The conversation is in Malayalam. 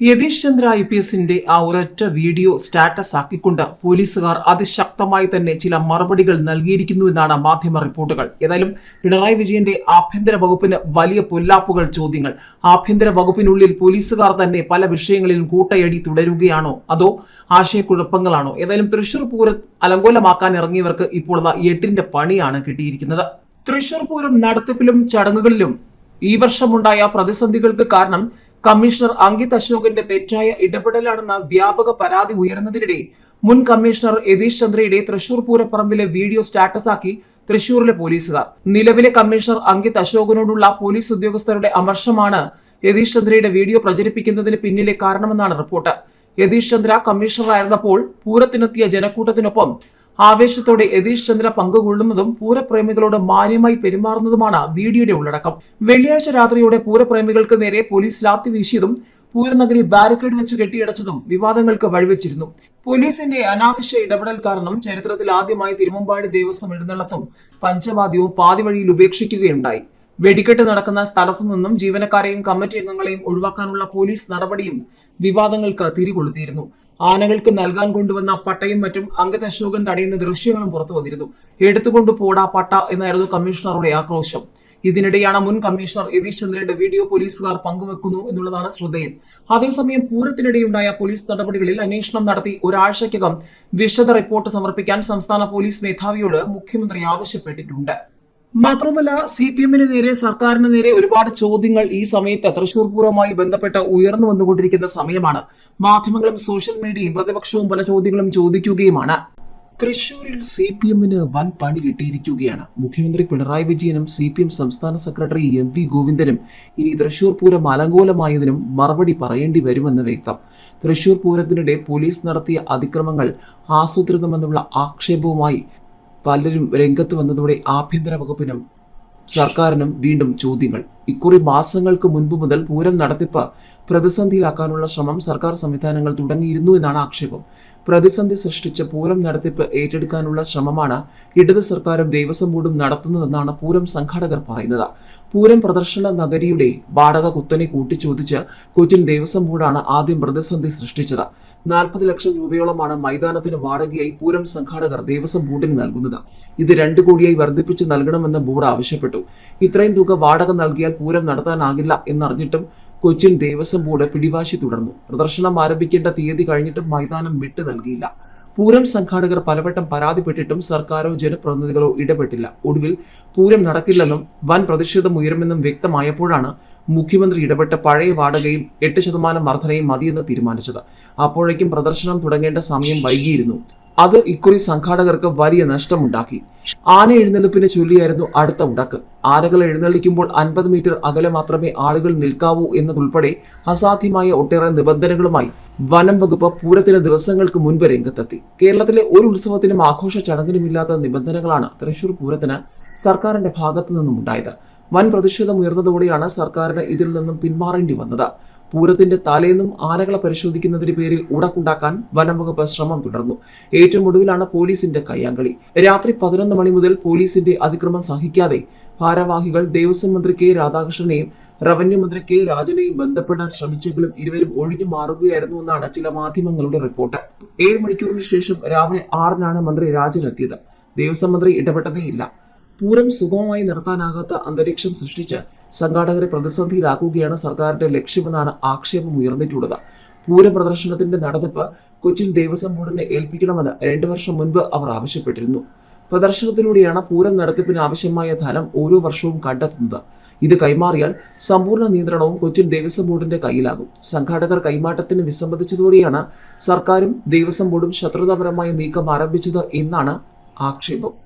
യതീഷ് ചന്ദ്ര IPSന്റെ ആ ഒരൊറ്റ വീഡിയോ സ്റ്റാറ്റസ് ആക്കിക്കൊണ്ട് പോലീസുകാർ അതിശക്തമായി തന്നെ ചില മറുപടികൾ നൽകിയിരിക്കുന്നുവെന്നാണ് മാധ്യമ റിപ്പോർട്ടുകൾ. ഏതായാലും പിണറായി വിജയന്റെ ആഭ്യന്തര വകുപ്പിന് വലിയ പൊല്ലാപ്പുകൾ ചോദ്യങ്ങൾ. ആഭ്യന്തര വകുപ്പിനുള്ളിൽ പോലീസുകാർ തന്നെ പല വിഷയങ്ങളിലും കൂട്ടയടി തുടരുകയാണോ അതോ ആശയക്കുഴപ്പങ്ങളാണോ? ഏതായാലും തൃശൂർ പൂരം അലങ്കോലമാക്കാൻ ഇറങ്ങിയവർക്ക് ഇപ്പോൾ എട്ടിന്റെ പണിയാണ് കിട്ടിയിരിക്കുന്നത്. തൃശൂർ പൂരം നടത്തിപ്പിലും ചടങ്ങുകളിലും ഈ വർഷമുണ്ടായ പ്രതിസന്ധികൾക്ക് കാരണം കമ്മീഷണർ അങ്കിത് അശോകന്റെ തെറ്റായ ഇടപെടലാണെന്ന വ്യാപക പരാതി ഉയർന്നതിനിടെ മുൻ കമ്മീഷണർ യതീഷ് ചന്ദ്രയുടെ തൃശൂർ പൂരപ്പറമ്പിലെ വീഡിയോ സ്റ്റാറ്റസാക്കി തൃശൂരിലെ പോലീസുകാർ. നിലവിലെ കമ്മീഷണർ അങ്കിത് അശോകനോടുള്ള പോലീസ് ഉദ്യോഗസ്ഥരുടെ അമർഷമാണ് യതീഷ് ചന്ദ്രയുടെ വീഡിയോ പ്രചരിപ്പിക്കുന്നതിന് പിന്നിലെ കാരണമെന്നാണ് റിപ്പോർട്ട്. യതീഷ് ചന്ദ്ര കമ്മീഷണറായിരുന്നപ്പോൾ പൂരത്തിനെത്തിയ ജനക്കൂട്ടത്തിനൊപ്പം ആവേശത്തോടെ യതീഷ് ചന്ദ്ര പങ്കുകൊള്ളുന്നതും പൂരപ്രേമികളോട് മാന്യമായി പെരുമാറുന്നതുമാണ് വീഡിയോയുടെ ഉള്ളടക്കം. വെള്ളിയാഴ്ച രാത്രിയോടെ പൂരപ്രേമികൾക്ക് നേരെ പോലീസ് ലാത്തി വീശിയതും പൂരനഗരി ബാരിക്കേഡ് വെച്ച് കെട്ടിയടച്ചതും വിവാദങ്ങൾക്ക് വഴിവെച്ചിരുന്നു. പോലീസിന്റെ അനാവശ്യ ഇടപെടൽ കാരണം ചരിത്രത്തിൽ ആദ്യമായി തിരുവമ്പാടി ദേവസ്വം എഴുന്നള്ളത്തും പഞ്ചവാദ്യവും പാതിവഴിയിൽ ഉപേക്ഷിക്കുകയുണ്ടായി. വെടിക്കെട്ട് നടക്കുന്ന സ്ഥലത്തു നിന്നും ജീവനക്കാരെയും കമ്മിറ്റി അംഗങ്ങളെയും ഒഴിവാക്കാനുള്ള പോലീസ് നടപടിയും വിവാദങ്ങൾക്ക് തിരികൊളുത്തിയിരുന്നു. ആനകൾക്ക് നൽകാൻ കൊണ്ടുവന്ന പട്ടയും മറ്റും അങ്കിത് അശോകൻ തടയുന്ന ദൃശ്യങ്ങളും പുറത്തു വന്നിരുന്നു. എടുത്തുകൊണ്ട് പോടാ പട്ട എന്നായിരുന്നു കമ്മീഷണറുടെ ആക്രോശം. ഇതിനിടെയാണ് മുൻ കമ്മീഷണർ യതീഷ് ചന്ദ്രയുടെ വീഡിയോ പോലീസുകാർ പങ്കുവെക്കുന്നു എന്നുള്ളതാണ് ശ്രദ്ധേയം. അതേസമയം പൂരത്തിനിടെയുണ്ടായ പോലീസ് നടപടികളിൽ അന്വേഷണം നടത്തി ഒരാഴ്ചയ്ക്കകം വിശദ റിപ്പോർട്ട് സമർപ്പിക്കാൻ സംസ്ഥാന പോലീസ് മേധാവിയോട് മുഖ്യമന്ത്രി ആവശ്യപ്പെട്ടിട്ടുണ്ട്. മാത്രമല്ല, CPM-ന് നേരെ, സർക്കാരിന് നേരെ ഒരുപാട് ചോദ്യങ്ങൾ ഈ സമയത്ത് തൃശൂർ പൂരവുമായി ബന്ധപ്പെട്ട് ഉയർന്നു വന്നുകൊണ്ടിരിക്കുന്ന സമയമാണ്. മാധ്യമങ്ങളും സോഷ്യൽ മീഡിയയും പ്രതിപക്ഷവും പല ചോദ്യങ്ങളും ചോദിക്കുകയുമാണ്. തൃശൂരിൽ CPM-ന് വൻ പണി കിട്ടിയിരിക്കുകയാണ്. മുഖ്യമന്ത്രി പിണറായി വിജയനും CPM സംസ്ഥാന സെക്രട്ടറി MV ഗോവിന്ദനും ഇനി തൃശൂർ പൂരം അലങ്കോലമായതിനും മറുപടി പറയേണ്ടി വരുമെന്ന് വ്യക്തം. തൃശൂർ പൂരത്തിനിടെ പോലീസ് നടത്തിയ അതിക്രമങ്ങൾ ആസൂത്രിതമെന്നുള്ള ആക്ഷേപവുമായി പലരും രംഗത്ത് വന്നതോടെ ആഭ്യന്തര വകുപ്പിനും സർക്കാരിനും വീണ്ടും ചോദ്യങ്ങൾ. ഇക്കുറി മാസങ്ങൾക്ക് മുൻപ് മുതൽ പൂരം നടത്തിപ്പ് പ്രതിസന്ധിയിലാക്കാനുള്ള ശ്രമം സർക്കാർ സംവിധാനങ്ങൾ തുടങ്ങിയിരുന്നു എന്നാണ് ആക്ഷേപം. പ്രതിസന്ധി സൃഷ്ടിച്ച പൂരം നടത്തിപ്പ് ഏറ്റെടുക്കാനുള്ള ശ്രമമാണ് ഇടത് സർക്കാരും ദേവസ്വം ബോർഡും നടത്തുന്നതെന്നാണ് പൂരം സംഘാടകർ പറയുന്നത്. പൂരം പ്രദർശന നഗരിയുടെ വാടക കുത്തനെ കൂട്ടിച്ചോദിച്ച് കൊച്ചിൻ ദേവസ്വം ബോർഡാണ് ആദ്യം പ്രതിസന്ധി സൃഷ്ടിച്ചത്. 40 ലക്ഷം രൂപയോളമാണ് മൈതാനത്തിന് വാടകയായി പൂരം സംഘാടകർ ദേവസ്വം ബോർഡിന് നൽകുന്നത്. ഇത് 2 കോടിയായി വർദ്ധിപ്പിച്ച് നൽകണമെന്ന് ബോർഡ് ആവശ്യപ്പെട്ടു. ഇത്രയും തുക വാടക നൽകിയാൽ പൂരം നടത്താനാകില്ല എന്നറിഞ്ഞിട്ടും കൊച്ചിൻ ദേവസ്വം ബോർഡ് പിടിവാശി തുടർന്നു. പ്രദർശനം ആരംഭിക്കേണ്ട തീയതി കഴിഞ്ഞിട്ടും മൈതാനം വിട്ടു നൽകിയില്ല. പൂരം സംഘാടകർ പലവട്ടം പരാതിപ്പെട്ടിട്ടും സർക്കാരോ ജനപ്രതിനിധികളോ ഇടപെട്ടില്ല. ഒടുവിൽ പൂരം നടക്കില്ലെന്നും വൻ പ്രതിഷേധം ഉയരുമെന്നും വ്യക്തമായപ്പോഴാണ് മുഖ്യമന്ത്രി ഇടപെട്ട് പഴയ വാടകയും 8% വർധനയും മതിയെന്ന് തീരുമാനിച്ചത്. അപ്പോഴേക്കും പ്രദർശനം തുടങ്ങേണ്ട സമയം വൈകിയിരുന്നു. അത് ഇക്കുറി സംഘാടകർക്ക് വലിയ നഷ്ടമുണ്ടാക്കി. ആന എഴുന്നള്ളിപ്പിനെ ചൊല്ലിയായിരുന്നു അടുത്ത ഉടക്ക്. ആനകൾ എഴുന്നള്ളിക്കുമ്പോൾ 50 മീറ്റർ അകലെ മാത്രമേ ആളുകൾ നിൽക്കാവൂ എന്നതുൾപ്പെടെ അസാധ്യമായ ഒട്ടേറെ നിബന്ധനകളുമായി വനം വകുപ്പ് പൂരത്തിന് ദിവസങ്ങൾക്ക് മുൻപ് രംഗത്തെത്തി. കേരളത്തിലെ ഒരു ഉത്സവത്തിനും ആഘോഷ ചടങ്ങിനുമില്ലാത്ത നിബന്ധനകളാണ് തൃശൂർ പൂരത്തിന് സർക്കാരിന്റെ ഭാഗത്തു നിന്നും ഉണ്ടായത്. വൻ പ്രതിഷേധം ഉയർന്നതോടെയാണ് സർക്കാരിന് ഇതിൽ നിന്നും പിന്മാറേണ്ടി വന്നത്. പൂരത്തിന്റെ തലേന്നും ആനകളെ പരിശോധിക്കുന്നതിന്റെ പേരിൽ ഉടക്കുണ്ടാക്കാൻ വനം വകുപ്പ് ശ്രമം തുടർന്നു. ഏറ്റവും ഒടുവിലാണ് പോലീസിന്റെ കയ്യാങ്കളി. രാത്രി 11 മണി മുതൽ പോലീസിന്റെ അതിക്രമം സഹിക്കാതെ ഭാരവാഹികൾ ദേവസ്വം മന്ത്രി K രാധാകൃഷ്ണനെയും റവന്യൂ മന്ത്രി K രാജനെയും ബന്ധപ്പെടാൻ ശ്രമിച്ചെങ്കിലും ഇരുവരും ഒഴിഞ്ഞു മാറുകയായിരുന്നു എന്നാണ് ചില മാധ്യമങ്ങളുടെ റിപ്പോർട്ട്. 7 മണിക്കൂറിന് ശേഷം രാവിലെ 6-നാണ് മന്ത്രി രാജൻ എത്തിയത്. ദേവസ്വം മന്ത്രി ഇടപെട്ടതേയില്ല. പൂരം സുഗമമായി നടത്താനാകാത്ത അന്തരീക്ഷം സൃഷ്ടിച്ച് സംഘാടകരെ പ്രതിസന്ധിയിലാക്കുകയാണ് സർക്കാരിന്റെ ലക്ഷ്യമെന്നാണ് ആക്ഷേപം ഉയർന്നിട്ടുള്ളത്. പൂരം പ്രദർശനത്തിന്റെ നടത്തിപ്പ് കൊച്ചിൻ ദേവസ്വം ബോർഡിനെ ഏൽപ്പിക്കണമെന്ന് 2 വർഷം മുൻപ് അവർ ആവശ്യപ്പെട്ടിരുന്നു. പ്രദർശനത്തിലൂടെയാണ് പൂരം നടത്തിപ്പിന് ആവശ്യമായ ധനം ഓരോ വർഷവും കണ്ടെത്തുന്നത്. ഇത് കൈമാറിയാൽ സമ്പൂർണ്ണ നിയന്ത്രണവും കൊച്ചിൻ ദേവസ്വം ബോർഡിന്റെ കയ്യിലാകും. സംഘാടകർ കൈമാറ്റത്തിന് വിസമ്മതിച്ചതോടെയാണ് സർക്കാരും ദേവസ്വം ബോർഡും ശത്രുതാപരമായ നീക്കം ആരംഭിച്ചത് എന്നാണ് ആക്ഷേപം.